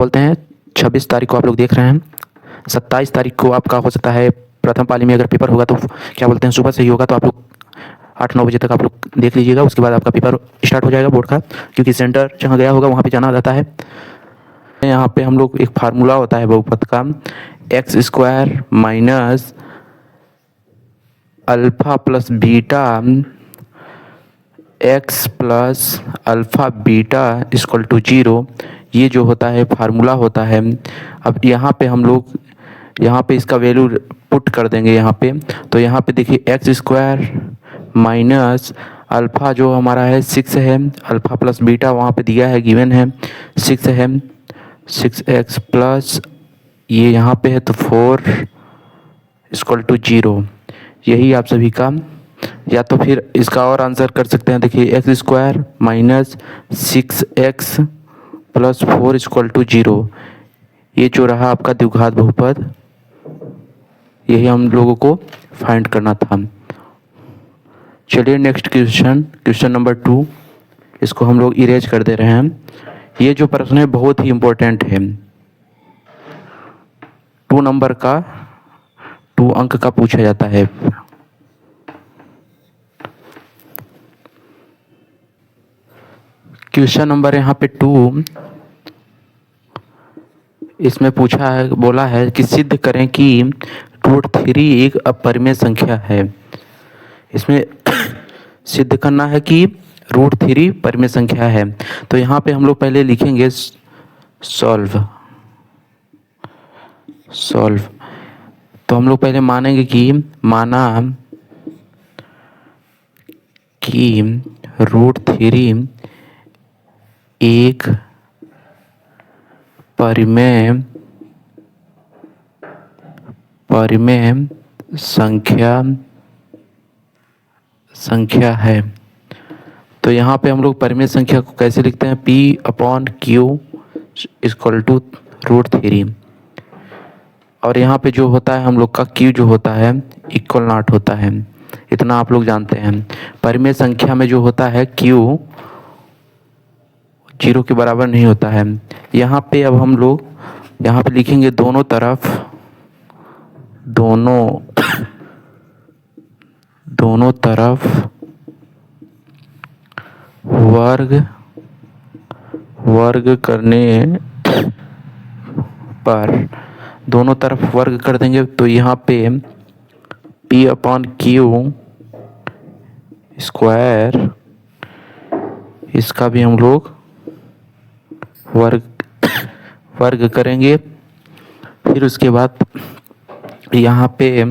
बोलते हैं 26 तारीख को आप लोग देख रहे हैं, 27 तारीख को आपका हो सकता है प्रथम पाली में अगर पेपर होगा तो क्या बोलते हैं सुबह से ही होगा, तो आप लोग 8-9 बजे तक आप लोग देख लीजिएगा। उसके बाद आपका पेपर स्टार्ट हो जाएगा बोर्ड का, क्योंकि सेंटर जहाँ गया होगा वहाँ पे जाना रहता है। यहाँ पे हम लोग एक फार्मूला होता है बहुपद का, x square minus alpha plus beta x plus alpha beta equal to 0, ये जो होता है फार्मूला होता है। अब यहाँ पे हम लोग यहाँ पे इसका वैल्यू पुट कर देंगे यहाँ पे, तो यहाँ पे देखिए एक्स स्क्वायर माइनस अल्फ़ा जो हमारा है 6 है, अल्फ़ा प्लस बीटा वहाँ पे दिया है गिवन है 6 है, 6x प्लस ये यहाँ पे है तो 4 इक्वल टू 0। यही आप सभी का, या तो फिर इसका और आंसर कर सकते हैं। देखिए x square minus 6x plus 4 equal to 0, ये जो रहा आपका द्विघात बहुपद, यही हम लोगों को फाइंड करना था। चलिए नेक्स्ट क्वेश्चन, क्वेश्चन नंबर 2, इसको हम लोग इरेज कर दे रहे हैं। ये जो प्रश्न है बहुत ही इम्पोर्टेंट है, 2 नंबर का 2 अंक का पूछा जाता है। क्वेश्चन नंबर यहाँ पे 2, इसमें पूछा है, बोला है कि सिद्ध करें कि √3 एक अपरिमेय संख्या है। इसमें सिद्ध करना है कि √3 परिमेय संख्या है। तो यहाँ पे हम लोग पहले लिखेंगे सॉल्व। तो हम लोग पहले मानेंगे कि माना कि √3 एक परिमेय संख्या है। तो यहाँ पे हम लोग परिमेय संख्या को कैसे लिखते हैं, P/Q इक्वल टू √3, और यहाँ पे जो होता है हम लोग का Q जो होता है इक्वल नॉट होता है, इतना आप लोग जानते हैं। परिमेय संख्या में जो होता है Q 0 के बराबर नहीं होता है। यहाँ पे अब हम लोग यहाँ पे लिखेंगे दोनों तरफ वर्ग करने पर दोनों तरफ वर्ग कर देंगे, तो यहाँ पे P/Q स्क्वायर, इसका भी हम लोग वर्ग करेंगे। फिर उसके बाद यहाँ पे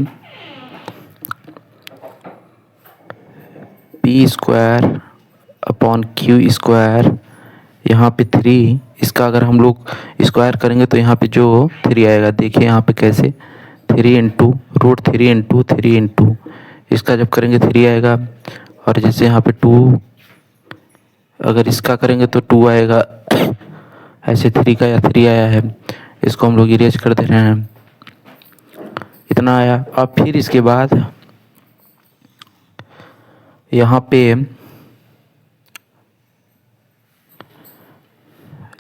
P/Q स्क्वायर, यहाँ पे 3, इसका अगर हम लोग स्क्वायर करेंगे तो यहाँ पे जो 3 आएगा, देखिए यहाँ पे कैसे 3 इंटू √3 इसका जब करेंगे 3 आएगा, और जैसे यहाँ पे 2 अगर इसका करेंगे तो 2 आएगा, ऐसे 3 का या 3 आया है, इसको हम लोग इरेज कर दे रहे हैं, इतना आया। अब फिर इसके बाद यहाँ पे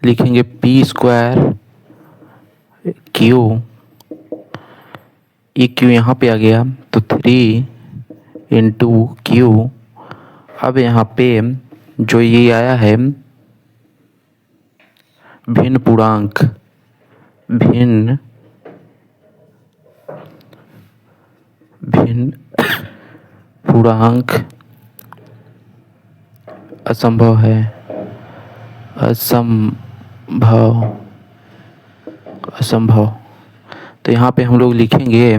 लिखेंगे P/Q, ये Q यहाँ पे आ गया तो 3 इंटू Q। अब यहाँ पे जो ये आया है भिन्न पूर्णांक असंभव है, असंभव। तो यहाँ पे हम लोग लिखेंगे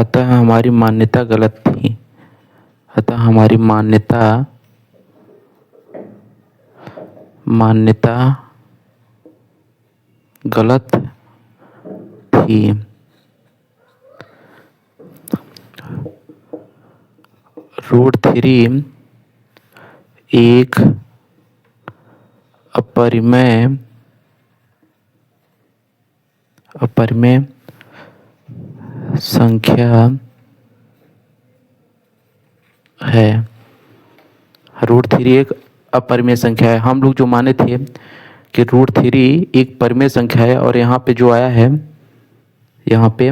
अतः हमारी मान्यता गलत थी, मान्यता गलत थी। √3 एक अपरिमेय संख्या है। √3 एक अपरिमेय संख्या है। हम लोग जो माने थे कि √3 एक परिमेय संख्या है और यहाँ पे जो आया है, यहाँ पे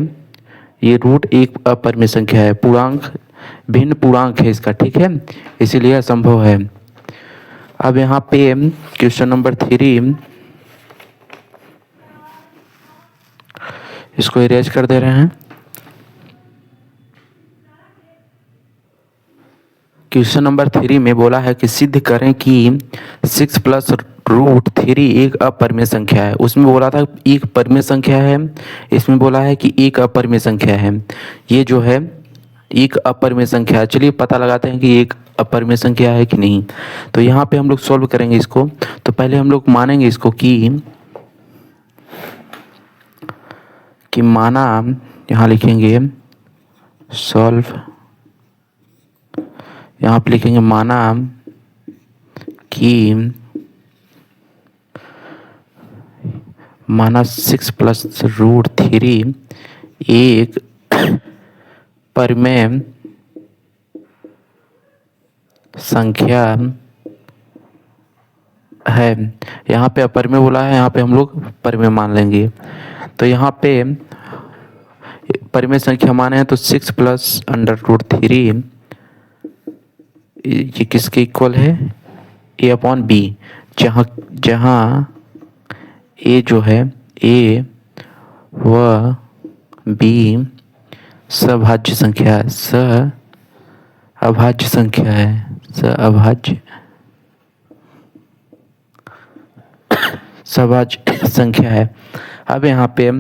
ये रूट एक अपरिमेय संख्या है, पूर्णांक भिन्न पूर्णांक है इसका, ठीक है, इसीलिए असंभव है। अब यहाँ पे क्वेश्चन नंबर 3 इसको इरेज कर दे रहे हैं। क्वेश्चन नंबर 3 में बोला है कि सिद्ध करें कि 6 + √3 एक अपरिमेय संख्या है। उसमें बोला था एक परिमेय संख्या है, इसमें बोला है कि एक अपरिमेय संख्या है। ये जो है एक अपरिमेय संख्या है। चलिए पता लगाते हैं कि एक अपरिमेय संख्या है कि नहीं। तो यहाँ पे हम लोग सॉल्व करेंगे इसको। तो पहले हम लोग मानेंगे इसको कि माना, यहाँ लिखेंगे सॉल्व, यहाँ पे लिखेंगे माना कि 6 + √3 एक परिमेय संख्या है। यहाँ पे अपरिमेय बोला है, यहाँ पे हम लोग परिमेय मान लेंगे। तो यहाँ पे परिमेय संख्या माने हैं तो 6 + √3 ये किसके इक्वल है, a/b, जहाँ a जो है a व b सभाज्य संख्या है, अभाज्य संख्या है, सभाज्य संख्या है। अब यहाँ पे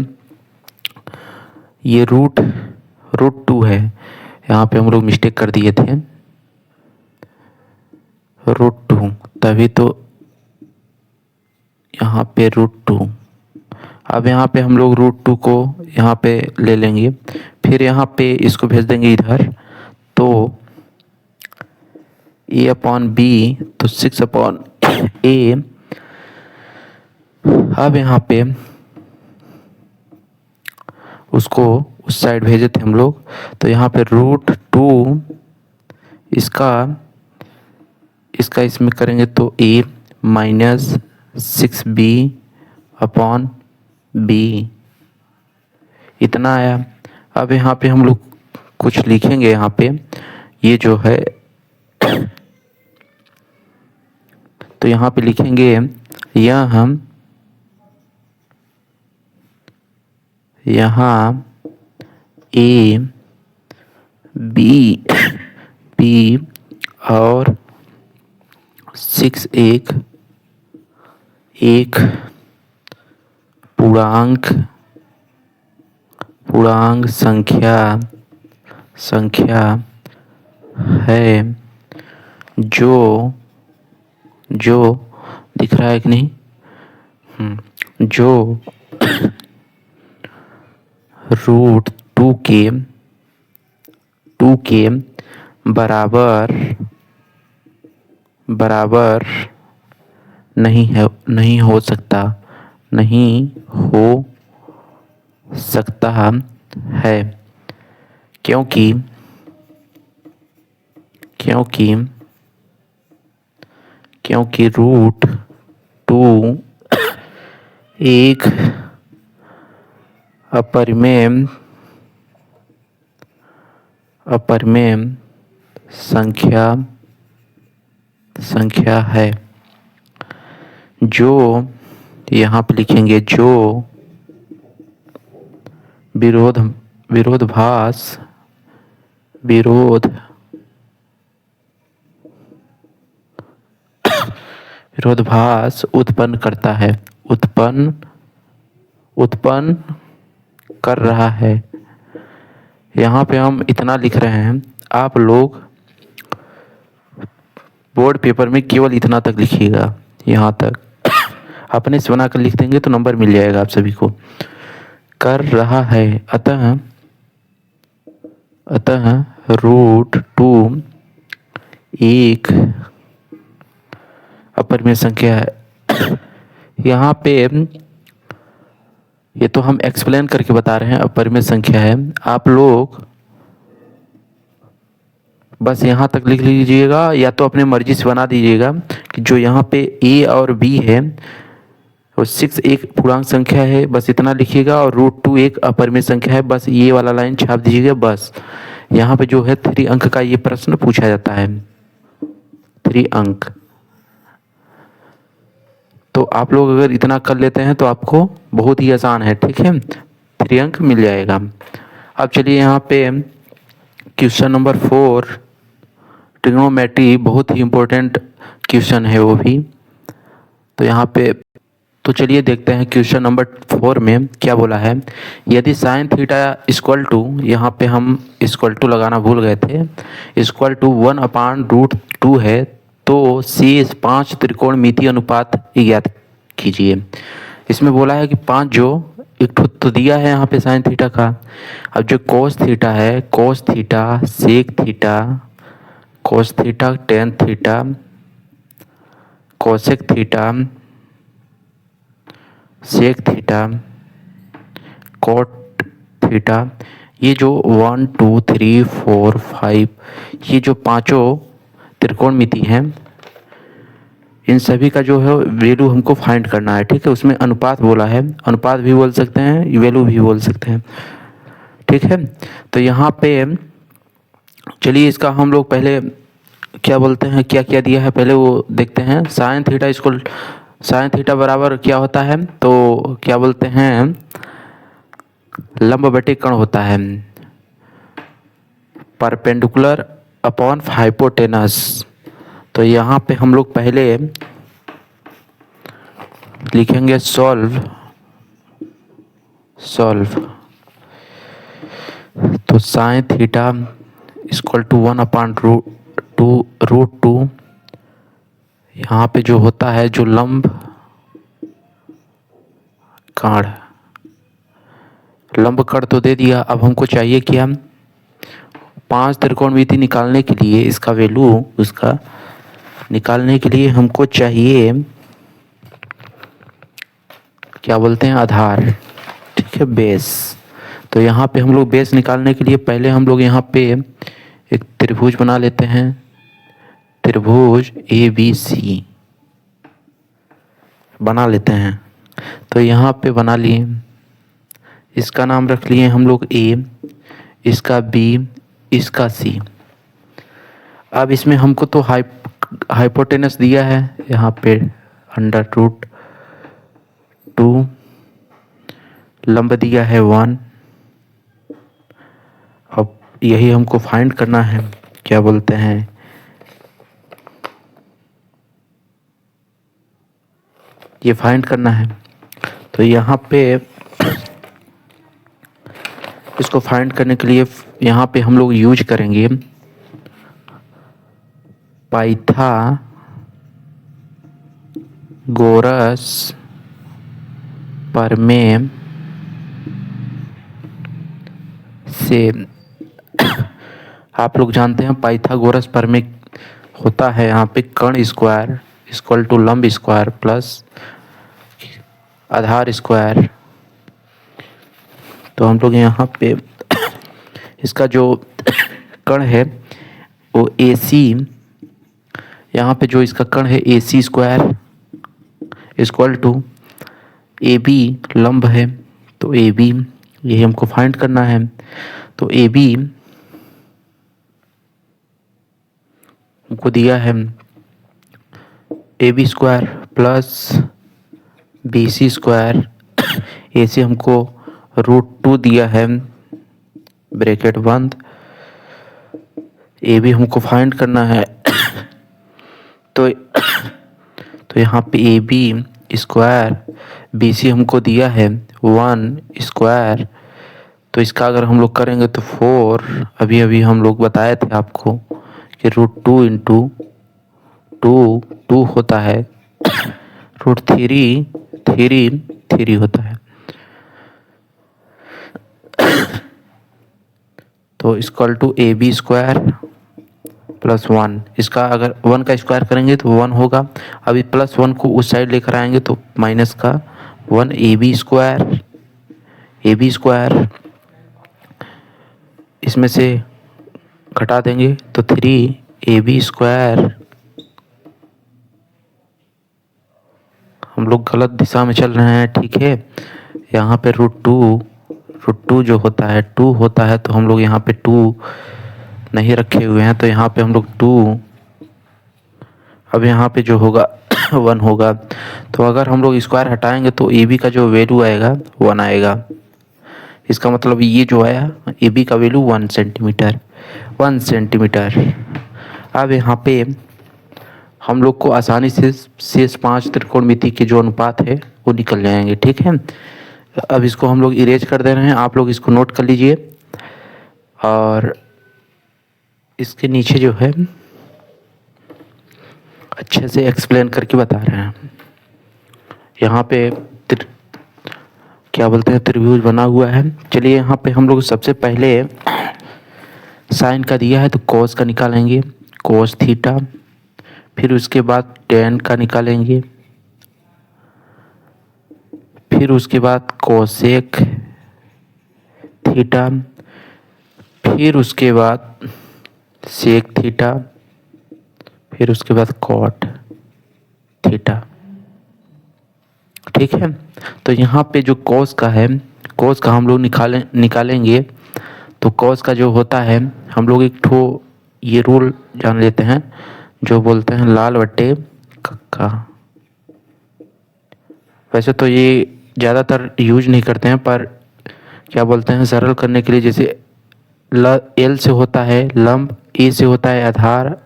ये √2 है, यहाँ पे हम लोग मिस्टेक कर दिए थे, √2, तभी तो यहाँ पे √2। अब यहाँ पे हम लोग √2 को यहाँ पे ले लेंगे, फिर यहाँ पे इसको भेज देंगे इधर, तो a/b तो 6/a। अब यहाँ पे उसको उस साइड भेजे थे हम लोग, तो यहाँ पे √2 इसका इसमें करेंगे तो a - 6b/b इतना आया। अब यहाँ पे हम लोग कुछ लिखेंगे, यहाँ पे ये जो है तो यहाँ पे लिखेंगे यहाँ a b और 6 एक पूर्णांक संख्या है, जो दिख रहा है कि नहीं, जो √2 के बराबर नहीं हो सकता है, क्योंकि √2 एक अपरिमेय संख्या है, जो यहाँ पे लिखेंगे जो विरोधाभास उत्पन्न करता है, उत्पन्न कर रहा है। यहाँ पे हम इतना लिख रहे हैं, आप लोग बोर्ड पेपर में केवल इतना तक लिखिएगा, यहाँ तक अपने से बनाकर लिख देंगे तो नंबर मिल जाएगा आप सभी को। कर रहा है, अतः √2 एक अपरिमेय संख्या है। यहाँ पे ये तो हम एक्सप्लेन करके बता रहे हैं, अपरिमेय संख्या है। आप लोग बस यहाँ तक लिख लीजिएगा, या तो अपने मर्जी से बना दीजिएगा कि जो यहाँ पे ए और बी है और 6 एक पूर्णांक संख्या है, बस इतना लिखिएगा, और √2 एक अपरिमेय संख्या है, बस ये वाला लाइन छाप दीजिएगा। बस यहाँ पे जो है 3 अंक का ये प्रश्न पूछा जाता है, 3 अंक। तो आप लोग अगर इतना कर लेते हैं तो आपको बहुत ही आसान है, ठीक है, 3 अंक मिल जाएगा। अब चलिए यहाँ पे क्वेश्चन नंबर 4, ट्रिग्नोमेट्री, बहुत ही इम्पोर्टेंट क्वेश्चन है वो भी। तो यहाँ पे तो चलिए देखते हैं क्वेश्चन नंबर 4 में क्या बोला है। यदि साइन थीटा इक्वल टू, यहाँ पे हम इक्वल टू लगाना भूल गए थे, इक्वल टू 1/√2 है, तो शेष 5 त्रिकोणमितीय अनुपात ज्ञात कीजिए। इसमें बोला है कि 5 जो एक तो दिया है यहाँ पे साइन थीटा का। अब जो कोस थीटा है, cos theta, sec theta, cos theta, tan theta, cosec theta, sec theta, cot theta, ये जो 1 2 3 4 5 ये जो पांचों त्रिकोणमिति हैं, इन सभी का जो है वैल्यू हमको फाइंड करना है, ठीक है। उसमें अनुपात बोला है, अनुपात भी बोल सकते हैं, वैल्यू भी बोल सकते हैं, ठीक है। तो यहाँ पे चलिए इसका हम लोग पहले क्या बोलते हैं, क्या क्या दिया है पहले वो देखते हैं। साइन थीटा बराबर क्या होता है, तो क्या बोलते हैं, लंब बटे कर्ण होता है, परपेंडिकुलर अपॉन हाइपोटेनस। तो यहाँ पे हम लोग पहले लिखेंगे सॉल्व। तो साइन थीटा इक्वल टू 1/√2, यहाँ पे जो होता है, जो लंब कर्ण तो दे दिया। अब हमको चाहिए क्या, 5 त्रिकोणमिति निकालने के लिए इसका वैल्यू, उसका निकालने के लिए हमको चाहिए क्या बोलते हैं, आधार, ठीक है, बेस। तो यहाँ पे हम लोग बेस निकालने के लिए पहले हम लोग यहाँ पे एक त्रिभुज बना लेते हैं, त्रिभुज ABC बना लेते हैं। तो यहाँ पे बना लिए, इसका नाम रख लिए हम लोग A, इसका B, इसका C। अब इसमें हमको तो हाइपोटेनस दिया है यहाँ पे √2, लंब दिया है 1। अब यही हमको फाइंड करना है, क्या बोलते हैं, ये फाइंड करना है। तो यहाँ पे इसको फाइंड करने के लिए यहाँ पे हम लोग यूज करेंगे पाइथागोरस प्रमेय से। आप लोग जानते हैं पाइथागोरस प्रमेय होता है यहाँ पे कर्ण स्क्वायर इक्वल टू लंब स्क्वायर प्लस आधार स्क्वायर। तो हम लोग यहाँ पे इसका जो कर्ण है वो AC, यहाँ पे जो इसका कर्ण है AC square equal to AB लंब है, तो AB यही हमको फाइंड करना है। तो AB हमको दिया है AB square plus BC square, AC हमको √2 दिया है, ब्रैकेट बंद। AB हमको फाइंड करना है। तो यहाँ पे AB स्क्वायर, BC हमको दिया है 1 स्क्वायर। तो इसका अगर हम लोग करेंगे तो 4, अभी हम लोग बताए थे आपको कि √2 इंटू 2 होता है, √3 होता है। तो equal to AB square plus 1, इसका अगर 1 का स्क्वायर करेंगे तो 1 होगा। अभी +1 को उस साइड लेकर आएंगे तो माइनस का 1 AB स्क्वायर, इसमें से घटा देंगे तो 3ab²। हम लोग गलत दिशा में चल रहे हैं, ठीक है। यहाँ पे √2 जो होता है 2 होता है, तो हम लोग यहाँ पे 2 नहीं रखे हुए हैं, तो यहाँ पे हम लोग 2, अब यहाँ पे जो होगा 1 होगा। तो अगर हम लोग स्क्वायर हटाएंगे तो ए बी का जो वैल्यू आएगा 1 आएगा। इसका मतलब ये जो आया ए बी का वैल्यू 1 सेंटीमीटर। अब यहाँ पे हम लोग को आसानी से शेष 5 त्रिकोणमिति के जो अनुपात है वो निकल जाएंगे, ठीक है। अब इसको हम लोग इरेज कर दे रहे हैं, आप लोग इसको नोट कर लीजिए और इसके नीचे जो है अच्छे से एक्सप्लेन करके बता रहे हैं। यहाँ पे क्या बोलते हैं त्रिभुज बना हुआ है। चलिए यहाँ पे हम लोग सबसे पहले साइन का दिया है तो कॉस का निकालेंगे, कॉस थीटा। फिर उसके बाद टेन का निकालेंगे, फिर उसके बाद कोसेक थीटा, फिर उसके बाद सेक थीटा, फिर उसके बाद कॉट थीटा, ठीक है। तो यहाँ पे जो कॉस का है, कॉस का हम लोग निकालेंगे तो कॉस का जो होता है हम लोग एक ठो ये रूल जान लेते हैं जो बोलते हैं लाल बट्टे कक्का। वैसे तो ये ज़्यादातर यूज नहीं करते हैं, पर क्या बोलते हैं सरल करने के लिए, जैसे एल से होता है लंब, ए से होता है आधार,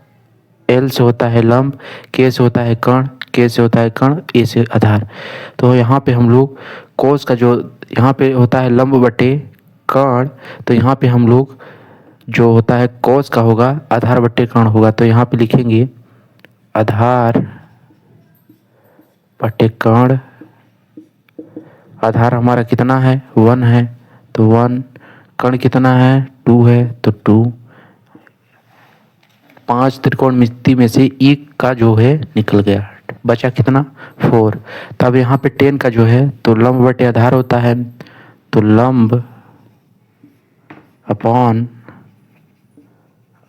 एल से होता है लंब, के से होता है कर्ण, के से होता है कर्ण, ए से आधार। तो यहाँ पे हम लोग कोस का जो यहाँ पे होता है लंब बटे कर्ण, तो यहाँ पे हम लोग जो होता है कोस का होगा आधार बटे कर्ण होगा। तो यहाँ पे लिखेंगे आधार बटे कर्ण। आधार हमारा कितना है 1 है तो 1, कर्ण कितना है 2 है तो 2। 5 त्रिकोणमिति में से एक का जो है निकल गया, बचा कितना 4। तब यहाँ पे 10 का जो है तो लंब बटे आधार होता है, तो लंब अपॉन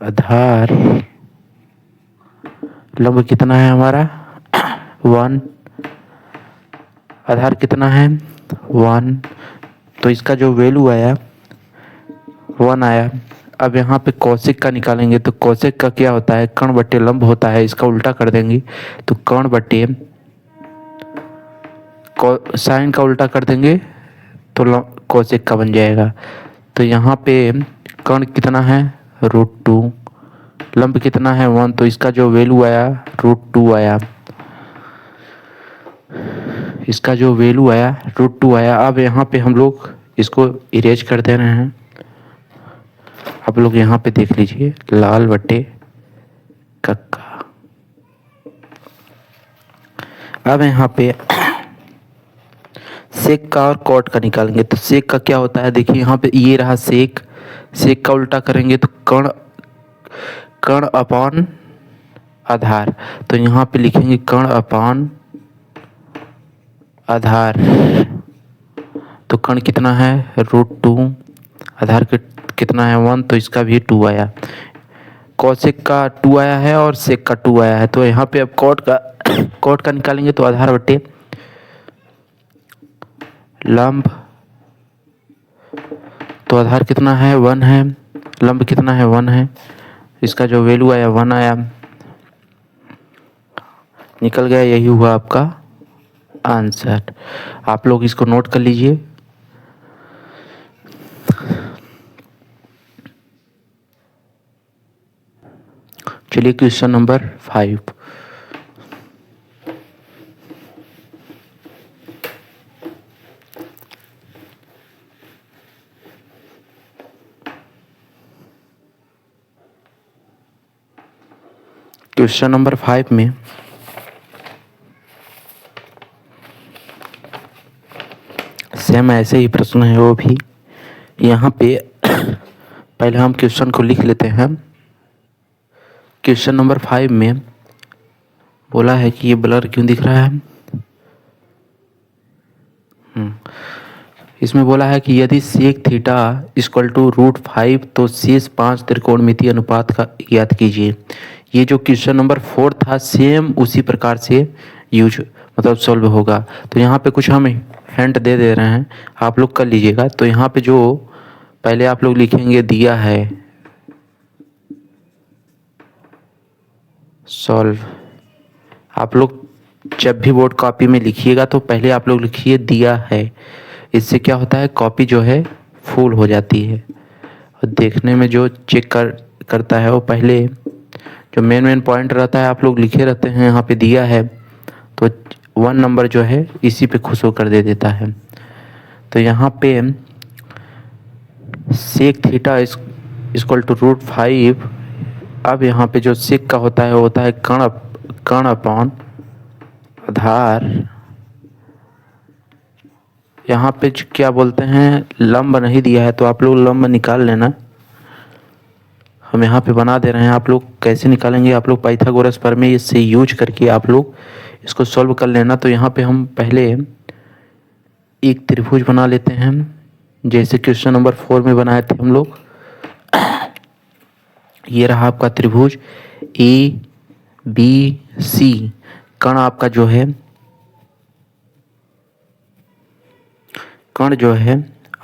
आधार, लंब कितना है हमारा 1, आधार कितना है 1, तो इसका जो वैल्यू आया 1 आया। अब यहाँ पे कौशिक का निकालेंगे तो कौशिक का क्या होता है कर्ण बटे लंब होता है, इसका उल्टा कर देंगे तो कर्ण बटे साइन का उल्टा कर देंगे तो कौशिक का बन जाएगा। तो यहाँ पे कर्ण कितना है √2, लंब कितना है 1, तो इसका जो वैल्यू आया √2 आया, इसका जो वैल्यू आया √2 आया। अब यहाँ पे हम लोग इसको इरेज कर दे रहे हैं। आप लोग यहाँ पे देख लीजिए लाल बटे कक्का। अब यहाँ पे सेक का और कॉट का निकालेंगे तो सेक का क्या होता है, देखिए यहाँ पे ये रहा सेक, सेक का उल्टा करेंगे तो कर्ण अपॉन आधार, तो यहाँ पे लिखेंगे कर्ण अपॉन आधार। तो कर्ण कितना है √2, आधार कितना है 1, तो इसका भी 2 आया। कौशिक का 2 आया है और सेक का 2 आया है। तो यहाँ पे अब कॉट का निकालेंगे तो आधार बटे लंब, तो आधार कितना है 1 है, लंब कितना है 1 है, इसका जो वैल्यू आया 1 आया, निकल गया। यही हुआ आपका आंसर। आप लोग इसको नोट कर लीजिए। चलिए क्वेश्चन नंबर 5। क्वेश्चन नंबर 5 में सेम ऐसे ही प्रश्न है वो भी। यहाँ पे पहले हम क्वेश्चन को लिख लेते हैं। क्वेश्चन नंबर 5 में बोला है कि ये ब्लर क्यों दिख रहा है। इसमें बोला है कि यदि सेक थीटा इक्वल टू √5 तो शेष 5 त्रिकोणमितीय अनुपात का ज्ञात कीजिए। ये जो क्वेश्चन नंबर 4 था सेम उसी प्रकार से यूज मतलब सॉल्व होगा। तो यहाँ पे कुछ हम हिंट दे रहे हैं, आप लोग कर लीजिएगा। तो यहाँ पे जो पहले आप लोग लिखेंगे दिया है सॉल्व। आप लोग जब भी बोर्ड कॉपी में लिखिएगा तो पहले आप लोग लिखिए दिया है। इससे क्या होता है, कॉपी जो है फुल हो जाती है और देखने में जो चेक करता है वो पहले जो मेन पॉइंट रहता है आप लोग लिखे रहते हैं। यहाँ पे दिया है तो 1 नंबर जो है इसी पे खुश होकर दे देता है। तो यहाँ पे सेक थीटा इक्वल टू √5। अब यहाँ पे जो सेक का होता है वो होता है कर्ण अपॉन आधार। यहाँ पे क्या बोलते हैं, लंब नहीं दिया है तो आप लोग लंब निकाल लेना। हम यहाँ पे बना दे रहे हैं, आप लोग कैसे निकालेंगे, आप लोग पाइथागोरस प्रमेय से यूज करके आप लोग इसको सॉल्व कर लेना। तो यहाँ पे हम पहले एक त्रिभुज बना लेते हैं जैसे क्वेश्चन नंबर 4 में बनाए थे हम लोग। ये रहा आपका त्रिभुज ABC। कर्ण आपका जो है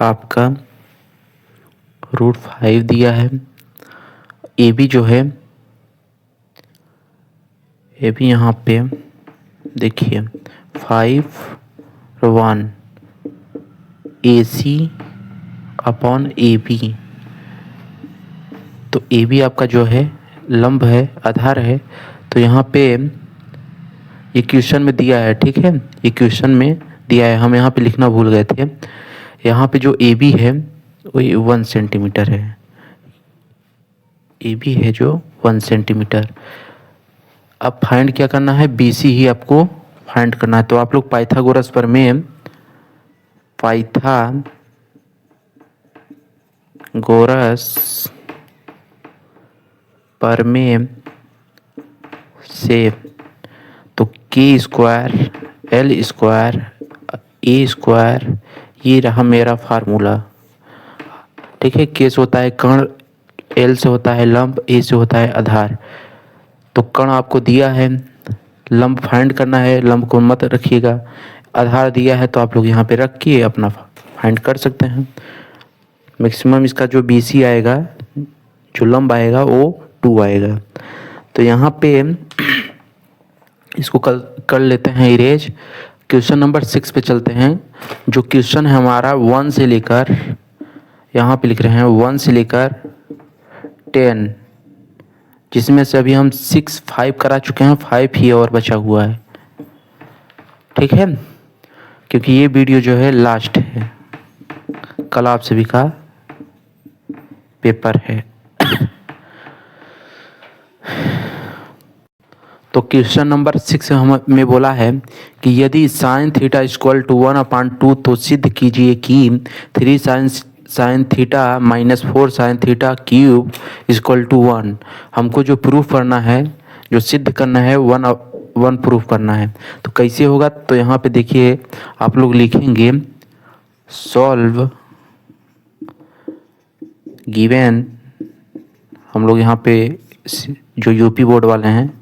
आपका √5 दिया है। AB जो है AB यहाँ पे देखिए 5/1 AC अपॉन AB। तो AB आपका जो है लंब है, आधार है। तो यहाँ पे ये क्वेश्चन में दिया है, ठीक है, ये क्वेश्चन में दिया है, हम यहाँ पे लिखना भूल गए थे। यहाँ पे जो AB है वो 1 सेंटीमीटर है। AB है जो 1 सेंटीमीटर। अब फाइंड क्या करना है, BC ही आपको फाइंड करना है। तो आप लोग पाइथागोरस प्रमेय से तो K² L² A² ये रहा मेरा फार्मूला, ठीक है। K से होता है कर्ण, L से होता है लंब, A से होता है आधार। तो कर्ण आपको दिया है, लंब फाइंड करना है, लंब को मत रखिएगा। आधार दिया है तो आप लोग यहाँ पे रख के अपना फाइंड कर सकते हैं। मैक्सिमम इसका जो BC आएगा, जो लंब आएगा वो 2 आएगा। तो यहाँ पे इसको कर लेते हैं इरेज। क्वेश्चन नंबर 6 पे चलते हैं। जो क्वेश्चन है हमारा 1 से लेकर, यहाँ पे लिख रहे हैं 1 से लेकर 10, जिसमें से अभी हम 6 5 करा चुके हैं, 5 ही और बचा हुआ है, ठीक है। क्योंकि ये वीडियो जो है लास्ट है, कल आप सभी का पेपर है। तो क्वेश्चन नंबर 6 में बोला है कि यदि sin थीटा इक्वल टू 1/2 तो सिद्ध कीजिए कि 3 sin theta minus 4 sin theta cube equal to 1। हमको जो प्रूफ करना है, जो सिद्ध करना है, 1 प्रूफ करना है। तो कैसे होगा, तो यहाँ पे देखिए आप लोग लिखेंगे सॉल्व गिवन। हम लोग यहाँ पे जो यूपी बोर्ड वाले हैं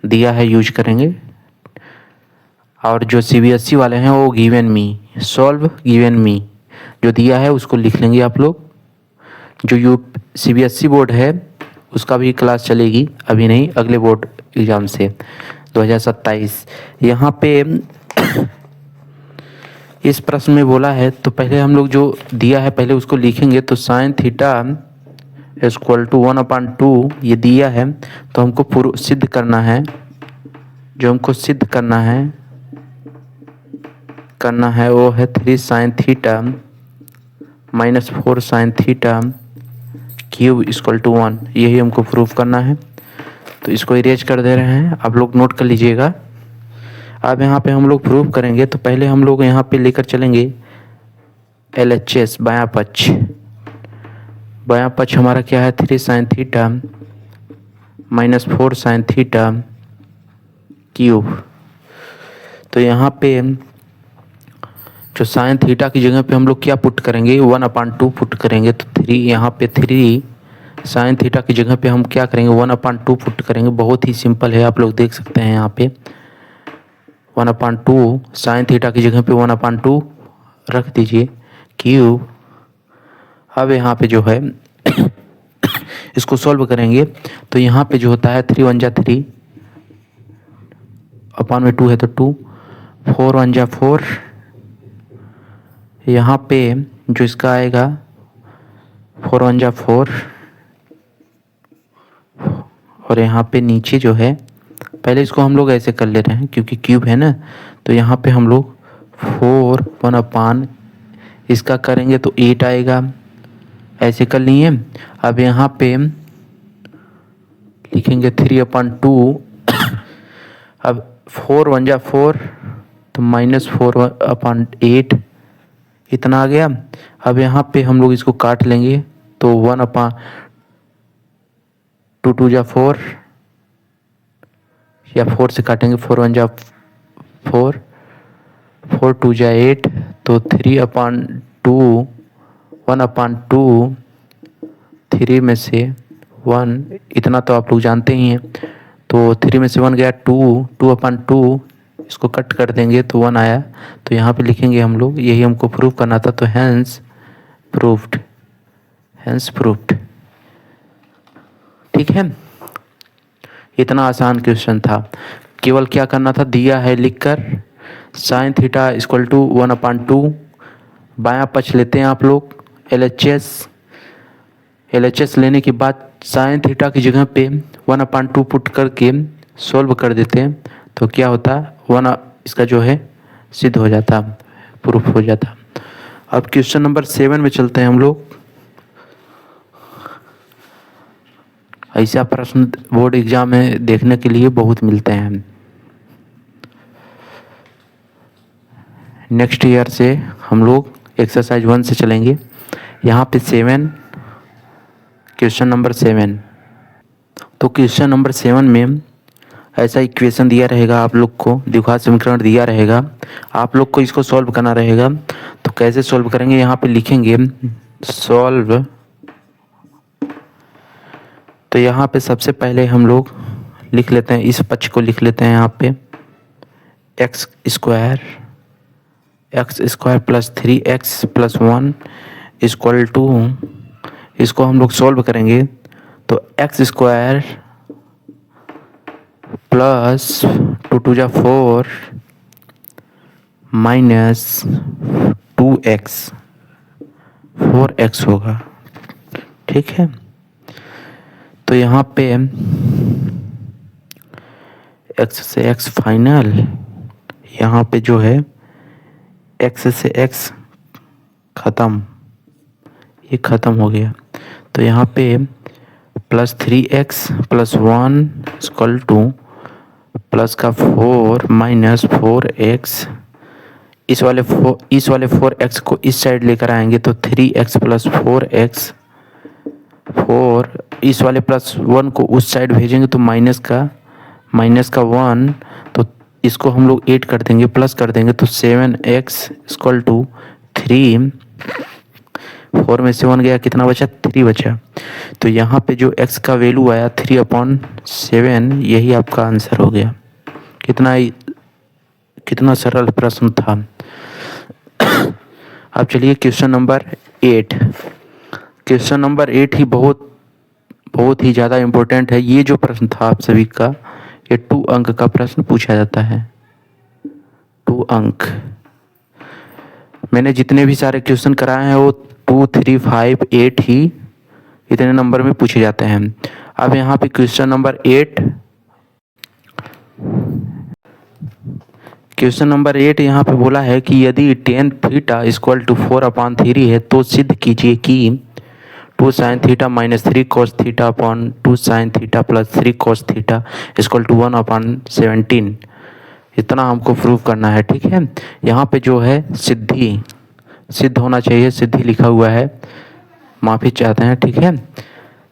दिया है यूज करेंगे, और जो CBSE वाले हैं वो given me, solve given me जो दिया है उसको लिख लेंगे आप लोग। जो CBSE बोर्ड है उसका भी क्लास चलेगी, अभी नहीं, अगले बोर्ड एग्ज़ाम से 2027। यहाँ पे इस प्रश्न में बोला है, तो पहले हम लोग जो दिया है पहले उसको लिखेंगे। तो sin थीटा इक्वल टू 1/2 ये दिया है, तो हमको सिद्ध करना है, जो हमको सिद्ध करना है वो है 3 sin theta minus 4 sin theta cube equal to 1। यही हमको प्रूफ करना है। तो इसको इरेज कर दे रहे हैं, आप लोग नोट कर लीजिएगा। अब यहाँ पे हम लोग प्रूफ करेंगे। तो पहले हम लोग यहाँ पे लेकर चलेंगे LHS बायां पक्ष। बायां पक्ष हमारा क्या है, 3 sin theta minus 4 sin theta cube. तो यहाँ पे जो साइन थीटा की जगह पे हम लोग क्या पुट करेंगे, 1/2 पुट करेंगे। तो 3 यहाँ पे 3 साइन थीटा की जगह पे हम क्या करेंगे, 1/2 पुट करेंगे। बहुत ही सिंपल है, आप लोग देख सकते हैं यहाँ पे 1/2 साइन थीटा की जगह पे 1/2 रख दीजिए क्यूब। अब यहाँ पे जो है इसको सॉल्व करेंगे तो यहाँ पे जो होता है 3 1 जा 3 अपान में 2 है तो 2, 4 1 जा 4। यहाँ पे जो इसका आएगा 4 1 जा 4, और यहाँ पे नीचे जो है, पहले इसको हम लोग ऐसे कर ले रहे हैं क्योंकि क्यूब है ना, तो यहाँ पे हम लोग 4 1/, इसका करेंगे तो 8 आएगा, ऐसे कर लिए। अब यहाँ पे लिखेंगे 3/2। अब 4 1 जा 4 तो -4/8 इतना आ गया। अब यहाँ पे हम लोग इसको काट लेंगे तो 1/2 2 जा 4, या 4 से काटेंगे, 4 1 जा 4, 4 2 जा 8, तो 3/2 1/2, 3 में से 1, इतना तो आप लोग जानते ही हैं। तो 3 में से 1 गया 2, 2/2, इसको कट कर देंगे तो 1 आया। तो यहाँ पे लिखेंगे हम लोग, यही हमको प्रूव करना था, तो हैंस प्रूव्ड, हैंस प्रूव्ड। ठीक है, इतना आसान क्वेश्चन था, केवल क्या करना था, दिया है लिखकर साइन थीटा इक्वल टू 1/2, बायां पक्ष लेते हैं आप लोग LHS लेने के बाद साइन थीटा की जगह पे 1/2 पुट करके सॉल्व कर देते हैं तो क्या होता, 1 इसका जो है सिद्ध हो जाता, प्रूफ हो जाता। अब क्वेश्चन नंबर 7 में चलते हैं हम लोग। ऐसा प्रश्न बोर्ड एग्जाम में देखने के लिए बहुत मिलते हैं। नेक्स्ट ईयर से हम लोग एक्सरसाइज 1 से चलेंगे। यहाँ पे 7, क्वेश्चन नंबर 7। तो क्वेश्चन नंबर 7 में ऐसा इक्वेशन दिया रहेगा, आप लोग को द्विघात समीकरण दिया रहेगा, आप लोग को इसको सॉल्व करना रहेगा। तो कैसे सॉल्व करेंगे, यहाँ पे लिखेंगे सॉल्व। तो यहाँ पे सबसे पहले हम लोग लिख लेते हैं, इस पक्ष को लिख लेते हैं यहाँ पे x square plus 3x plus 1 equal to, इसको हम लोग सॉल्व करेंगे तो एक्स स्क्वायर प्लस 2 2 जा 4 माइनस 2x 4x होगा। ठीक है, तो यहाँ पे x से x फाइनल, यहाँ पे जो है x से x ख़त्म, ये ख़त्म हो गया। तो यहाँ पे plus 3x plus 1 equal two plus का 4 माइनस 4x, इस वाले 4x को इस साइड लेकर आएंगे तो 3x प्लस 4x, 4 इस वाले प्लस 1 को उस साइड भेजेंगे तो माइनस का 1, तो इसको हम लोग 8 कर देंगे, प्लस कर देंगे तो 7x इक्वल टू 3, 4 में से 1 गया, कितना बचा, 3 बचा। तो यहाँ पे जो x का वैल्यू आया 3/7, यही आपका आंसर हो गया। कितना सरल प्रश्न था। अब चलिए क्वेश्चन नंबर 8। क्वेश्चन नंबर 8 ही बहुत ही ज़्यादा इम्पोर्टेंट है। ये जो प्रश्न था आप सभी का, ये 2 अंक का प्रश्न पूछा जाता है, 2 अंक। मैंने जितने भी सारे क्वेश्चन कराए हैं वो 2 3 5 8 ही इतने नंबर में पूछे जाते हैं। अब यहाँ पे क्वेश्चन नंबर 8, क्वेश्चन नंबर 8 यहाँ पे बोला है कि यदि tan थीटा इक्वल टू 4/3 है तो सिद्ध कीजिए कि 2 sin theta minus 3 cos theta upon 2 sin theta plus 3 cos theta equal to 1/17। इतना हमको प्रूव करना है। ठीक है, यहाँ पे जो है सिद्ध होना चाहिए, सिद्धि लिखा हुआ है, माफ़ी चाहते हैं। ठीक है,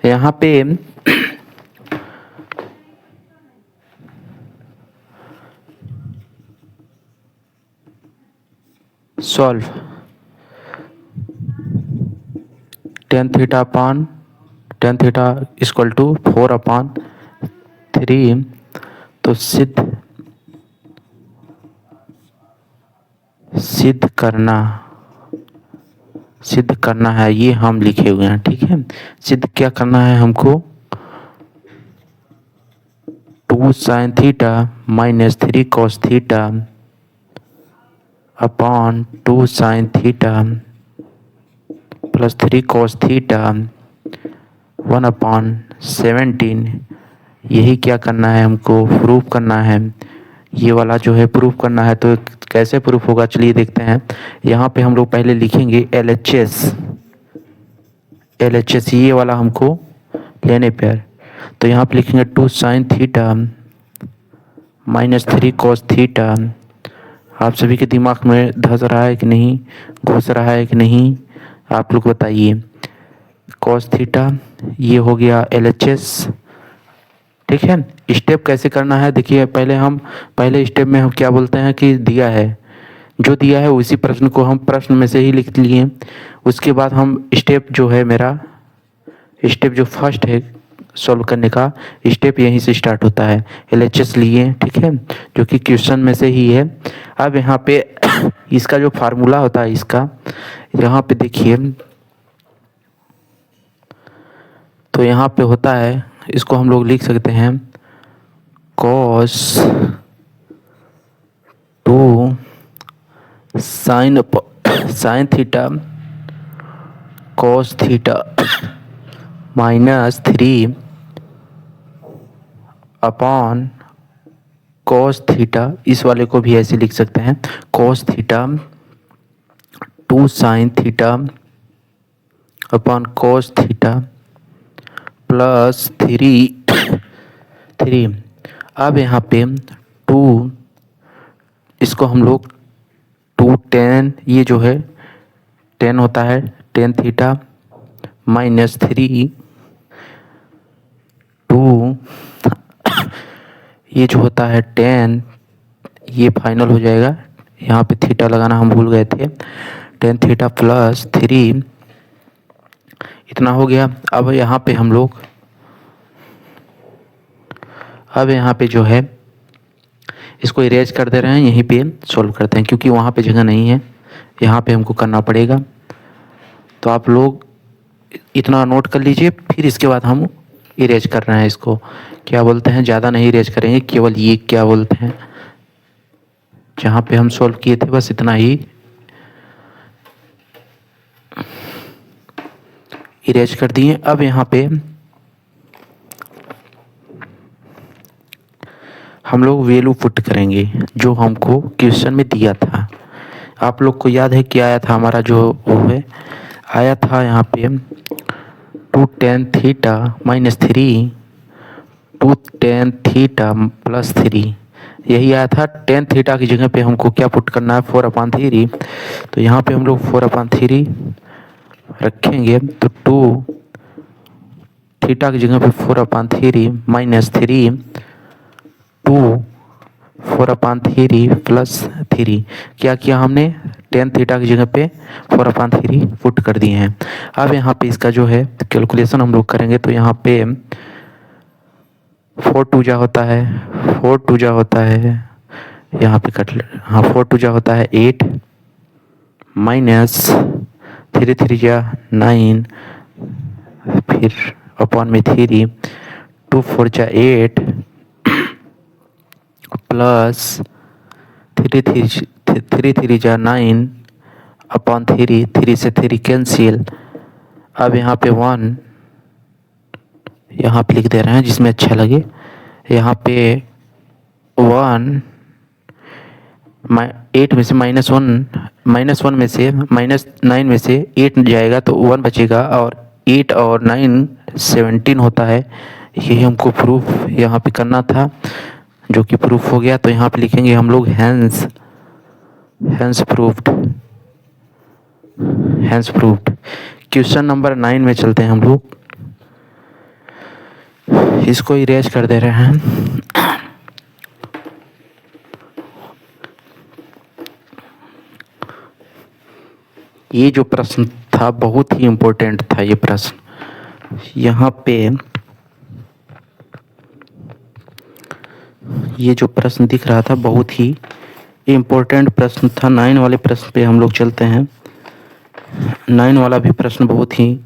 यहाँ पे solve tan theta equal to 4/3। तो सिद्ध करना है, ये हम लिखे हुए हैं, ठीक है। सिद्ध क्या करना है हमको, 2 sin theta minus 3 cos theta upon 2 sin theta plus 3 cos theta 1/17। यही क्या करना है हमको, प्रूफ करना है। ये वाला जो है प्रूफ करना है, तो कैसे प्रूफ होगा चलिए देखते हैं। यहाँ पे हम लोग पहले लिखेंगे LHS ये वाला हमको लेने पर, तो यहाँ पे लिखेंगे 2 sin theta minus 3 cos theta. आप सभी के दिमाग में धस रहा है कि नहीं, घुस रहा है कि नहीं, आप लोग बताइए। cos थीटा ये हो गया LHS, ठीक है। स्टेप कैसे करना है देखिए, पहले स्टेप में हम क्या बोलते हैं कि दिया है, जो दिया है उसी प्रश्न को हम प्रश्न में से ही लिख लिए। उसके बाद हम स्टेप जो है मेरा स्टेप जो फर्स्ट है सॉल्व करने का स्टेप यहीं से स्टार्ट होता है। LHS लिए, ठीक है, जो कि क्वेश्चन में से ही है। अब यहाँ पे इसका जो फार्मूला होता है इसका, यहाँ पे देखिए, तो यहाँ पे होता है, इसको हम लोग लिख सकते हैं cos 2 sin theta cos theta minus 3 upon cos theta, इस वाले को भी ऐसे लिख सकते हैं cos theta 2 sin theta upon cos theta plus 3। अब यहाँ पे 2, इसको हम लोग 2 tan, ये जो है tan होता है tan थीटा माइनस 3 2 ये जो होता है tan, ये फाइनल हो जाएगा, यहाँ पे थीटा लगाना हम भूल गए थे, tan थीटा प्लस 3, इतना हो गया। अब यहाँ पे हम लोग जो है इसको इरेज कर दे रहे हैं, यहीं पे सॉल्व करते हैं क्योंकि वहाँ पे जगह नहीं है, यहाँ पे हमको करना पड़ेगा। तो आप लोग इतना नोट कर लीजिए, फिर इसके बाद हम इरेज कर रहे हैं इसको, क्या बोलते हैं, ज़्यादा नहीं इरेज करेंगे, केवल ये क्या बोलते हैं जहाँ पे हम सॉल्व किए थे बस इतना ही इरेज कर दिए। अब यहाँ पे हम लोग वैल्यू पुट करेंगे जो हमको क्वेश्चन में दिया था। आप लोग को याद है क्या आया था हमारा, जो वो है आया था यहाँ पे 2 tan theta minus 3 2 tan theta plus 3, यही आया था। tan थीटा की जगह पे हमको क्या पुट करना है, 4/3। तो यहाँ पे हम लोग 4/3 रखेंगे, तो 2 थीटा की जगह पे 4/3 माइनस 3 2 4/3 प्लस 3, क्या किया हमने, tan थीटा की जगह पे 4/3 पुट कर दिए हैं। अब यहाँ पे इसका जो है कैलकुलेशन हम लोग करेंगे, तो यहाँ पे 4 2 जा होता है, 4 2 जा होता है, यहाँ पे कट, हाँ 4 2 जा होता है 8 माइनस 3 3 जा 9, फिर अपॉन में 3 2 4 जा 8 प्लस 3 3 जा 9 अपॉन 3 से 3 कैंसिल। अब यहाँ पे 1 यहाँ पे लिख दे रहे हैं जिसमें अच्छा लगे, यहाँ पे 1 8 में से -1 में से -9 में से 8 जाएगा तो 1 बचेगा, और 8 और 9 17 होता है। यही हमको प्रूफ यहाँ पे करना था, जो कि प्रूफ हो गया। तो यहाँ पे लिखेंगे हम लोग हैंस प्रूफ्ड। क्वेश्चन नंबर 9 में चलते हैं हम लोग, इसको इरेज कर दे रहे हैं। ये जो प्रश्न था बहुत ही इम्पोर्टेंट था। ये प्रश्न यहाँ पे ये जो प्रश्न दिख रहा था बहुत ही इम्पोर्टेंट प्रश्न था। 9 वाले प्रश्न पे हम लोग चलते हैं। 9 वाला भी प्रश्न बहुत ही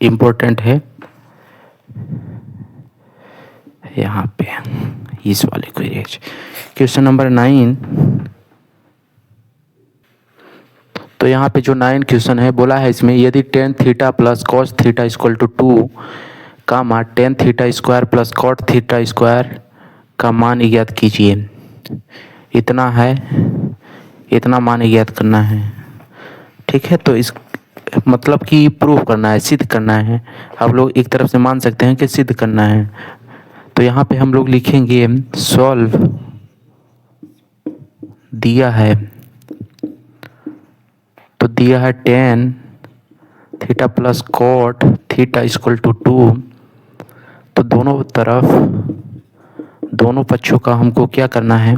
इम्पोर्टेंट है। यहाँ पे इस वाले क्वेश्चन नंबर 9। तो यहाँ पे जो 9 क्वेश्चन है बोला है इसमें, यदि tan theta plus cos theta equal to 2 का मान tan theta square plus cot theta square का मान ज्ञात कीजिए। इतना है, इतना मान ज्ञात करना है। ठीक है, तो इस मतलब कि प्रूफ करना है, सिद्ध करना है। आप लोग एक तरफ से मान सकते हैं कि सिद्ध करना है। तो यहाँ पे हम लोग लिखेंगे सॉल्व दिया है, तो दिया है tan theta plus cot theta equal to 2। तो दोनों तरफ, दोनों पक्षों का हमको क्या करना है,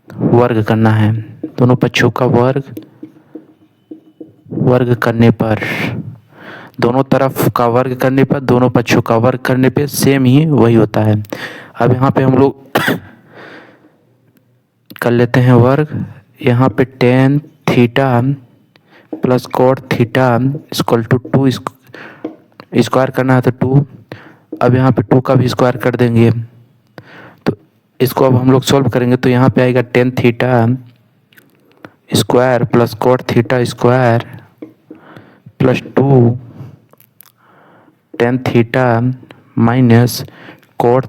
वर्ग करना है। दोनों पक्षों का वर्ग करने पर, दोनों तरफ का वर्ग करने पर, दोनों पक्षों का वर्ग करने पे सेम ही वही होता है। अब यहाँ पे हम लोग कर लेते हैं वर्ग। यहाँ पे tan theta plus cot theta equal to 2 square करना है तो 2। अब यहाँ पे 2 का भी स्क्वायर कर देंगे। तो इसको अब हम लोग सॉल्व करेंगे तो यहाँ पे आएगा tan theta square plus cot theta square plus 2 tan theta minus cot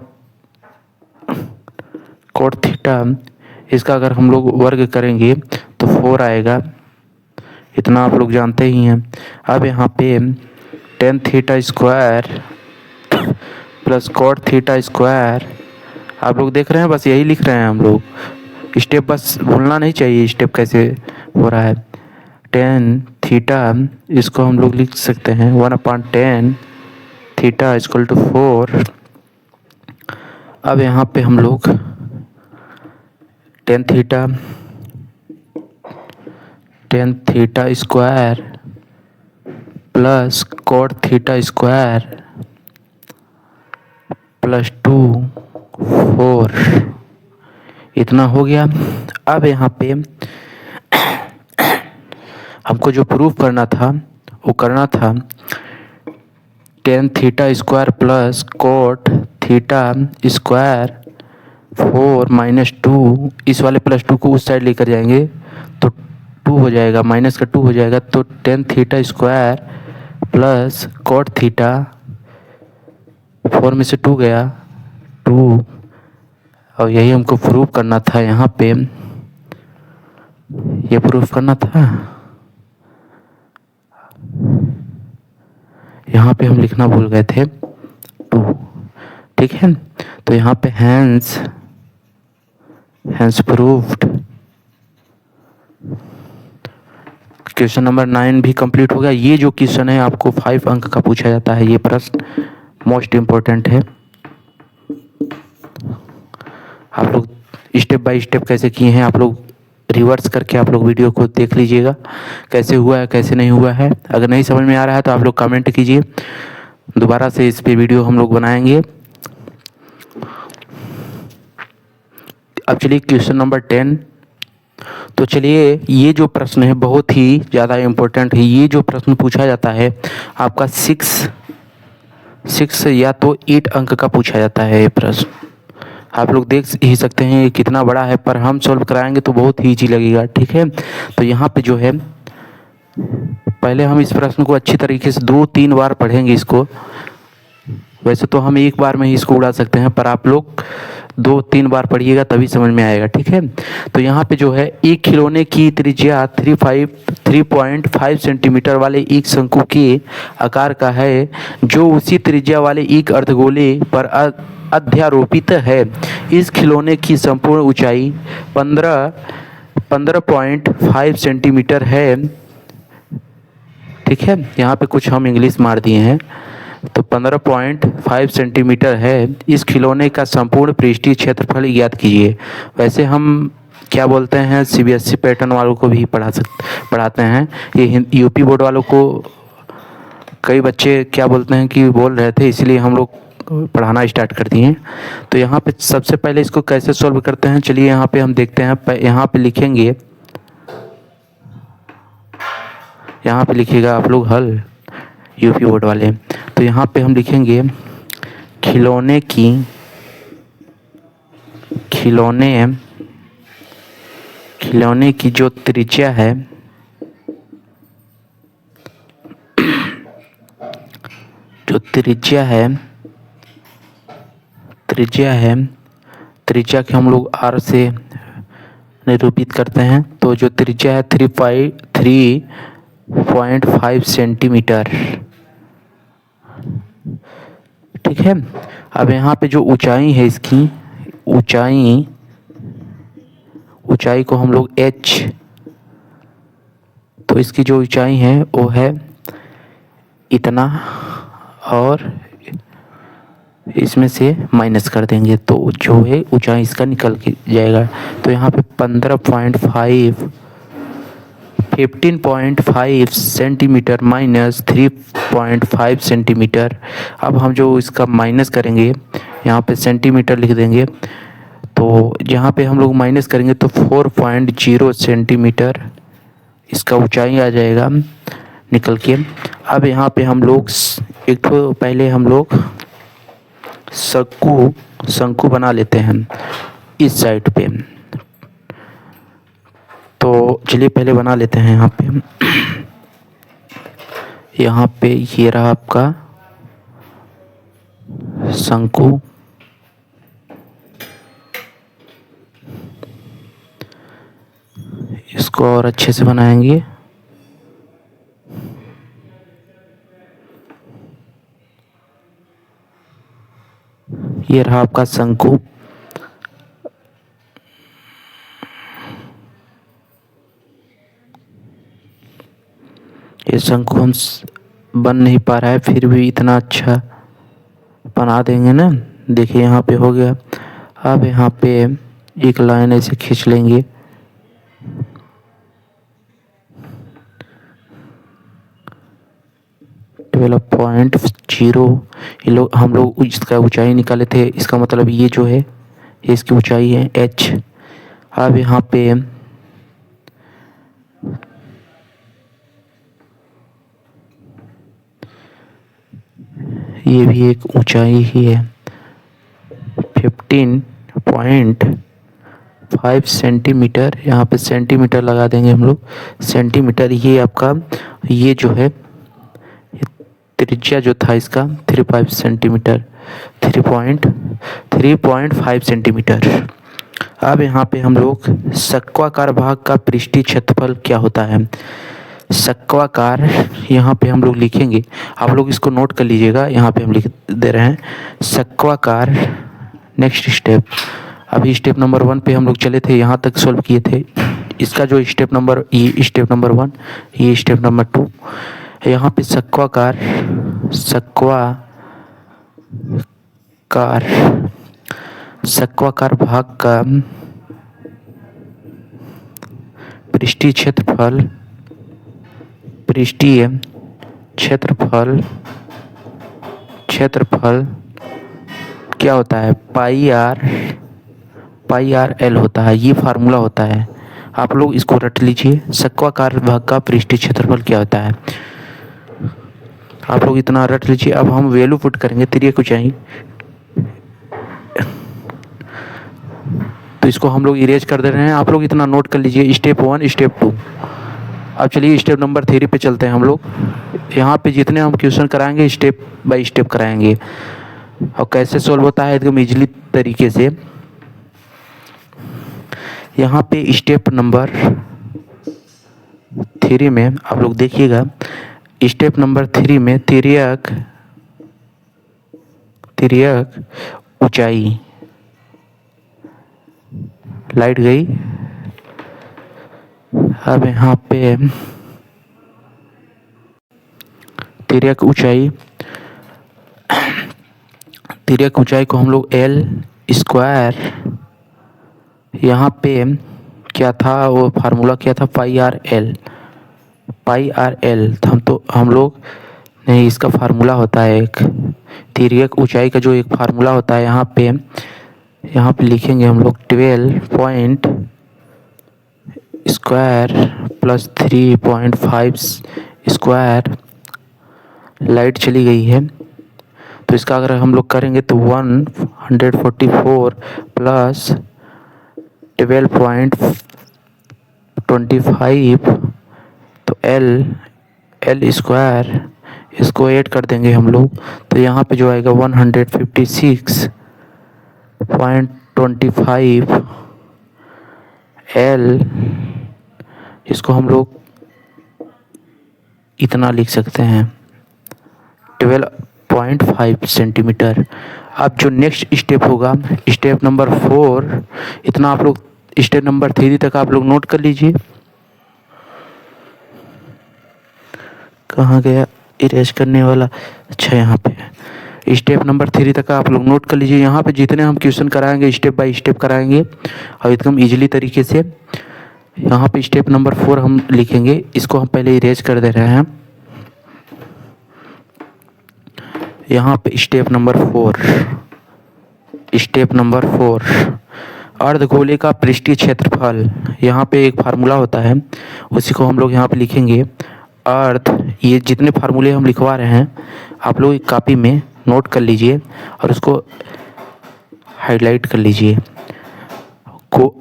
theta. इसका अगर हम लोग वर्ग करेंगे तो 4 आएगा, इतना आप लोग जानते ही हैं। अब यहाँ पे tan theta square plus cot theta square, आप लोग देख रहे हैं, बस यही लिख रहे हैं हम लोग। स्टेप बस भूलना नहीं चाहिए, स्टेप कैसे हो रहा है। tan थीटा, इसको हम लोग लिख सकते हैं 1/tan थीटा इक्वल टू 4। अब यहाँ पे हम लोग tan theta square plus cot theta square plus 2 4 इतना हो गया। अब यहाँ पे हमको जो प्रूफ करना था वो करना था tan theta square plus cot theta square 4 minus 2, इस वाले प्लस 2 को उस साइड लेकर जाएंगे तो 2 हो जाएगा, माइनस का 2 हो जाएगा। तो tan theta square plus cot theta, 4 में से 2 गया 2, और यही हमको प्रूफ करना था। यहाँ पे ये प्रूफ करना था, यहाँ पे हम लिखना भूल गए थे 2। ठीक है, तो यहाँ पे हैंस प्रूव्ड। क्वेश्चन नंबर 9 भी कंप्लीट हो गया। ये जो क्वेश्चन है आपको 5 अंक का पूछा जाता है। ये प्रश्न मोस्ट इम्पोर्टेंट है। आप लोग स्टेप बाय स्टेप कैसे किए हैं, आप लोग रिवर्स करके आप लोग वीडियो को देख लीजिएगा कैसे हुआ है कैसे नहीं हुआ है। अगर नहीं समझ में आ रहा है तो आप लोग कमेंट कीजिए, दोबारा से इस पे वीडियो हम लोग बनाएंगे। अब चलिए क्वेश्चन नंबर 10। तो चलिए, ये जो प्रश्न है बहुत ही ज़्यादा इम्पोर्टेंट है। ये जो प्रश्न पूछा जाता है आपका 6 या तो 8 अंक का पूछा जाता है। ये प्रश्न आप लोग देख ही सकते हैं ये कितना बड़ा है, पर हम सॉल्व कराएंगे तो बहुत ही ईजी लगेगा। ठीक है, तो यहाँ पे जो है पहले हम इस प्रश्न को अच्छी तरीके से 2-3 बार पढ़ेंगे इसको। वैसे तो हम एक बार में ही इसको उड़ा सकते हैं, पर आप लोग 2-3 बार पढ़िएगा तभी समझ में आएगा। ठीक है, तो यहाँ पे जो है एक खिलौने की त्रिज्या 3.5 सेंटीमीटर वाले एक शंकु के आकार का है, जो उसी त्रिज्या वाले एक अर्धगोले पर अध्यारोपित है। इस खिलौने की संपूर्ण ऊंचाई 15.5 सेंटीमीटर है। ठीक है, यहाँ पे कुछ हम इंग्लिश मार दिए हैं, तो 15.5 सेंटीमीटर है। इस खिलौने का संपूर्ण पृष्ठीय क्षेत्रफल ज्ञात कीजिए। वैसे हम क्या बोलते हैं, सीबीएसई पैटर्न वालों को भी पढ़ाते हैं। ये यूपी बोर्ड वालों को कई बच्चे क्या बोलते हैं कि बोल रहे थे, इसलिए हम लोग पढ़ाना स्टार्ट कर दिए। तो यहाँ पे सबसे पहले इसको कैसे सॉल्व करते हैं, चलिए यहाँ पे हम देखते हैं। यहाँ पे लिखेंगे, यहाँ पे लिखिएगा आप लोग हल, यूपी बोर्ड वाले। तो यहाँ पे हम लिखेंगे खिलौने की जो त्रिज्या है, त्रिज्या के हम लोग r से निरूपित करते हैं। तो जो त्रिज्या है 3.5 सेंटीमीटर, ठीक है। अब यहाँ पे जो ऊंचाई है, इसकी ऊंचाई को हम लोग h, तो इसकी जो ऊंचाई है वो है इतना, और इसमें से माइनस कर देंगे तो जो है ऊंचाई इसका निकल के जाएगा। तो यहाँ पे 15.5 सेंटीमीटर माइनस 3.5 सेंटीमीटर। अब हम जो इसका माइनस करेंगे, यहाँ पे सेंटीमीटर लिख देंगे, तो यहाँ पे हम लोग माइनस करेंगे तो 4.0 सेंटीमीटर इसका ऊंचाई आ जाएगा निकल के। अब यहाँ पे हम लोग एक तो पहले हम लोग शंकु बना लेते हैं इस साइड पे। तो चलिए पहले बना लेते हैं यहाँ पे ये रहा आपका शंकु। इसको और अच्छे से बनाएंगे। ये रहा आपका शंकु। ये शंकु हम बन नहीं पा रहा है, फिर भी इतना अच्छा बना देंगे ना। देखिए यहाँ पे हो गया। अब यहाँ पे एक लाइन ऐसे खींच लेंगे, पॉइंट 0। ये लोग हम लोग इसका ऊंचाई निकाले थे, इसका मतलब ये जो है ये इसकी ऊंचाई है h। अब यहाँ पे ये भी एक ऊंचाई ही है, 15.5 सेंटीमीटर। यहाँ पे सेंटीमीटर लगा देंगे हम लोग, सेंटीमीटर। ये आपका ये जो है त्रिज्या जो था इसका 3.5 सेंटीमीटर, 3.5 सेंटीमीटर। अब यहाँ पे हम लोग शंक्वाकार भाग का पृष्ठीय क्षेत्रफल क्या होता है। शंक्वाकार यहाँ पे हम लोग लिखेंगे, आप लोग इसको नोट कर लीजिएगा। यहाँ पे हम लिख दे रहे हैं शंक्वाकार। नेक्स्ट स्टेप, अभी स्टेप नंबर 1 पे हम लोग चले थे, यहाँ तक सॉल्व किए थे। इसका जो स्टेप नंबर 1, ये स्टेप नंबर 2। यहाँ पे शंक्वाकार भाग का पृष्ठीय क्षेत्रफल क्या होता है, पाई आर एल होता है। ये फार्मूला होता है, आप लोग इसको रट लीजिए। शंक्वाकार भाग का पृष्ठीय क्षेत्रफल क्या होता है, आप लोग इतना रट लीजिए। अब हम वैल्यू पुट करेंगे तिर्यक ऊंचाई, तो इसको हम लोग इरेज कर दे रहे हैं। आप लोग इतना नोट कर लीजिए, स्टेप 1 स्टेप 2। अब चलिए स्टेप नंबर 3 पे चलते हैं हम लोग। यहाँ पे जितने हम क्वेश्चन कराएंगे स्टेप बाय स्टेप कराएंगे, और कैसे सॉल्व होता है एकदम इजीली तरीके से। यहाँ पे स्टेप नंबर 3 में आप लोग देखिएगा, स्टेप नंबर 3 में तिर्यक ऊंचाई, लाइट गई। अब यहाँ पे तिर्यक ऊंचाई को हम लोग L², यहाँ पे क्या था, वो फार्मूला क्या था, पाई आर एल। पाई आर एल हम लोग नहीं, इसका फार्मूला होता है एक तिर्यक ऊंचाई का जो एक फार्मूला होता है। यहाँ पे लिखेंगे हम लोग 12 point square plus 3.5 square. Light चली गई है, तो इसका अगर हम लोग करेंगे तो 144 प्लस 12.25, तो एल स्क्वायर, इसको ऐड कर देंगे हम लोग, तो यहाँ पे जो आएगा 156.25 एल। इसको हम लोग इतना लिख सकते हैं 12.5 सेंटीमीटर। अब जो नेक्स्ट स्टेप होगा, स्टेप नंबर 4, इतना आप लोग स्टेप नंबर 3 तक आप लोग नोट कर लीजिए। कहाँ गया इरेज करने वाला, अच्छा यहाँ पे। स्टेप नंबर 3 तक आप लोग नोट कर लीजिए। यहाँ पे जितने हम क्वेश्चन कराएंगे स्टेप बाय स्टेप कराएंगे और एकदम इजीली तरीके से। यहाँ पे स्टेप नंबर 4 हम लिखेंगे, इसको हम पहले इरेज कर दे रहे हैं। यहाँ पे स्टेप नंबर 4 अर्धगोले का पृष्ठीय क्षेत्रफल। यहाँ पे एक फार्मूला होता है, उसी को हम लोग यहाँ पे लिखेंगे। ये जितने फार्मूले हम लिखवा रहे हैं आप लोग एक कॉपी में नोट कर लीजिए और उसको हाईलाइट कर लीजिए।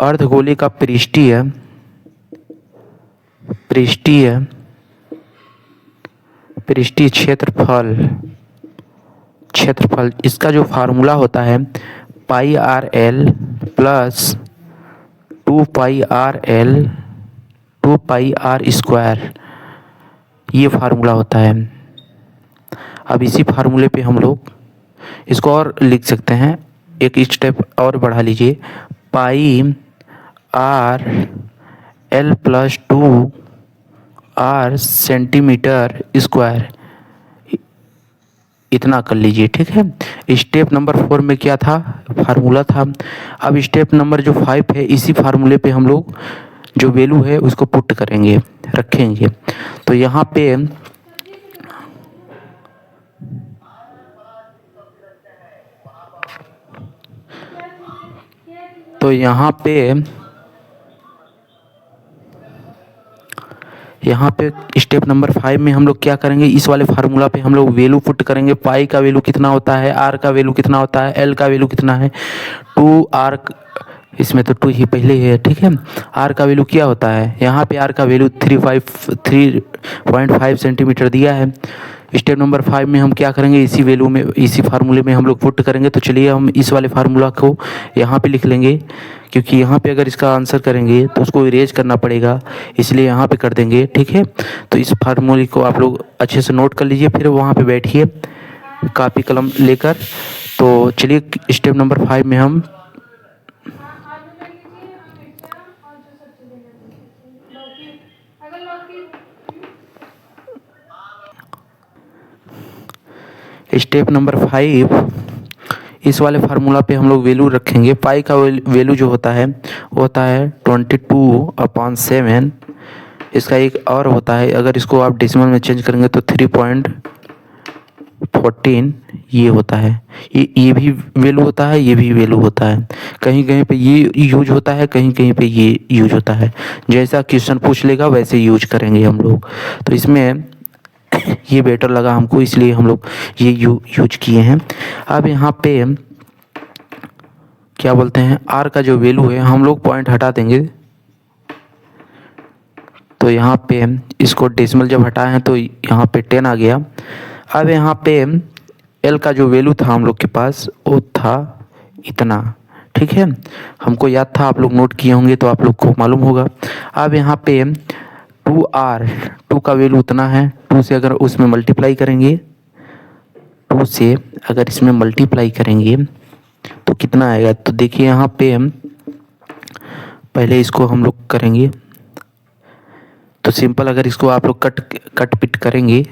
अर्धगोले का पृष्ठीय क्षेत्रफल, इसका जो फार्मूला होता है pi r l plus 2 pi r square, ये फार्मूला होता है। अब इसी फार्मूले पे हम लोग इसको और लिख सकते हैं, एक स्टेप और बढ़ा लीजिए, pi r l plus 2 r centimetre square, इतना कर लीजिए, ठीक है। स्टेप नंबर 4 में क्या था, फार्मूला था। अब स्टेप नंबर जो 5 है, इसी फार्मूले पे हम लोग जो वैल्यू है उसको पुट करेंगे, रखेंगे। तो यहाँ पे स्टेप नंबर 5 में हम लोग क्या करेंगे, इस वाले फार्मूला पे हम लोग वैल्यू पुट करेंगे। पाई का वैल्यू कितना होता है, आर का वैल्यू कितना होता है, एल का वैल्यू कितना है, 2 आर, इसमें तो 2 ही पहले ही है, ठीक है। आर का वैल्यू क्या होता है, यहाँ पे आर का वैल्यू 3.5 सेंटीमीटर दिया है। स्टेप नंबर 5 में हम क्या करेंगे, इसी फार्मूले में हम लोग पुट करेंगे। तो चलिए हम इस वाले फार्मूला को यहाँ पे लिख लेंगे, क्योंकि यहाँ पे अगर इसका आंसर करेंगे तो उसको इरेज करना पड़ेगा, इसलिए यहाँ पे कर देंगे, ठीक है। तो इस फार्मूले को आप लोग अच्छे से नोट कर लीजिए, फिर वहाँ पे बैठिए कापी कलम लेकर। तो चलिए स्टेप नंबर 5 में हम स्टेप नंबर 5, इस वाले फार्मूला पे हम लोग वैल्यू रखेंगे। पाई का वैल्यू जो होता है वो होता है 22/7। इसका एक और होता है, अगर इसको आप डेसिमल में चेंज करेंगे तो 3.14 ये होता है। ये भी वैल्यू होता है, ये भी वैल्यू होता है। कहीं कहीं पे ये यूज होता है, कहीं कहीं पे ये यूज होता है। जैसा क्वेश्चन पूछ लेगा वैसे यूज करेंगे हम लोग। तो इसमें ये बेटर लगा हमको, इसलिए हम लोग ये यूज किए हैं। अब यहाँ पे क्या बोलते हैं, आर का जो वैल्यू है हम लोग पॉइंट हटा देंगे। तो यहाँ पे इसको डेसिमल जब हटाए हैं तो यहाँ पे 10 आ गया। अब यहाँ पे एल का जो वैल्यू था हम लोग के पास वो था इतना, ठीक है। हमको याद था, आप लोग नोट किए होंगे तो आप लोग को मालूम होगा। अब यहाँ पे 2 का वैल्यू उतना है। 2 से अगर उसमें मल्टीप्लाई करेंगे, 2 से अगर इसमें मल्टीप्लाई करेंगे तो कितना आएगा, तो देखिए यहाँ पे हम पहले इसको हम लोग करेंगे तो सिंपल, अगर इसको आप लोग कट पिट करेंगे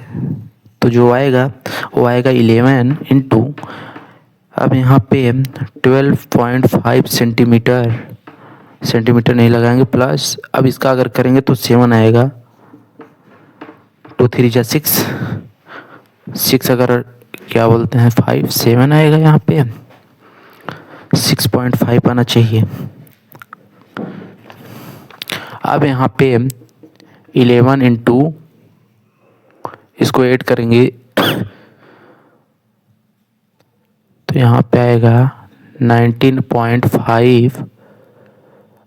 तो जो आएगा वो आएगा 11 इंटू, अब यहाँ पे 12.5 सेंटीमीटर सेंटीमीटर नहीं लगाएंगे प्लस। अब इसका अगर करेंगे तो 7 आएगा, 2 3 जा 6, 6 अगर क्या बोलते हैं 5, 7 आएगा यहाँ पे, 6.5 आना चाहिए। अब यहाँ पे 11 इंटू इसको ऐड करेंगे तो यहाँ पे आएगा 19.5।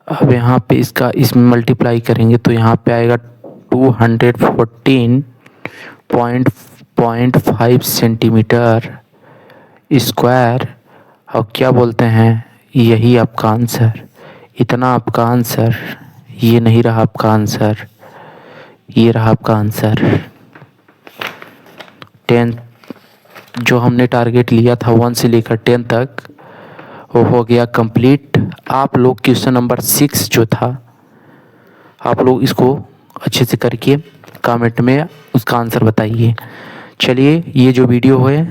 अब यहाँ पे इसका इसमें मल्टीप्लाई करेंगे तो यहाँ पे आएगा 214.5 सेंटीमीटर स्क्वायर। और क्या बोलते हैं, यही आपका आंसर, इतना आपका आंसर, ये नहीं रहा आपका आंसर, ये रहा आपका आंसर। 10 जो हमने टारगेट लिया था 1 से लेकर 10 तक वो हो गया कंप्लीट। आप लोग क्वेश्चन नंबर 6 जो था, आप लोग इसको अच्छे से करके कमेंट में उसका आंसर बताइए। चलिए, ये जो वीडियो है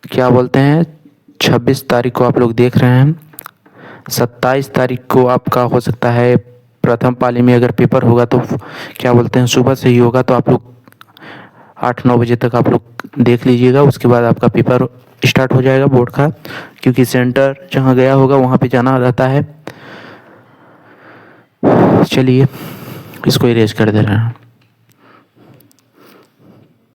क्या बोलते हैं 26 तारीख को आप लोग देख रहे हैं, 27 तारीख को आपका हो सकता है प्रथम पाली में अगर पेपर होगा तो क्या बोलते हैं सुबह से ही होगा, तो आप लोग 8-9 बजे तक आप लोग देख लीजिएगा। उसके बाद आपका पेपर स्टार्ट हो जाएगा बोर्ड का, क्योंकि सेंटर जहाँ गया होगा वहाँ पे जाना रहता है। चलिए, इसको इरेज कर दे रहे हैं।